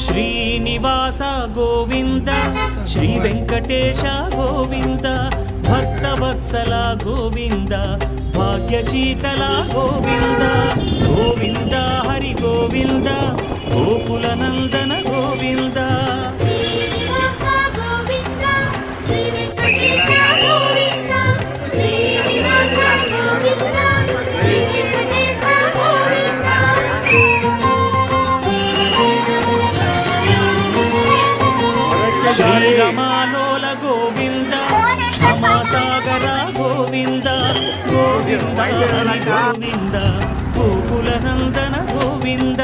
Srinivasa Govinda Shri Venkatesha Govinda Bhaktavatsala Govinda భాగ్యశీతల Govinda Govinda Hari Govinda Gokula Nandana Govinda శ్రీరమాలోల Govinda క్షమాసాగర Govinda Govinda Hari Govinda Gokula Nandana Govinda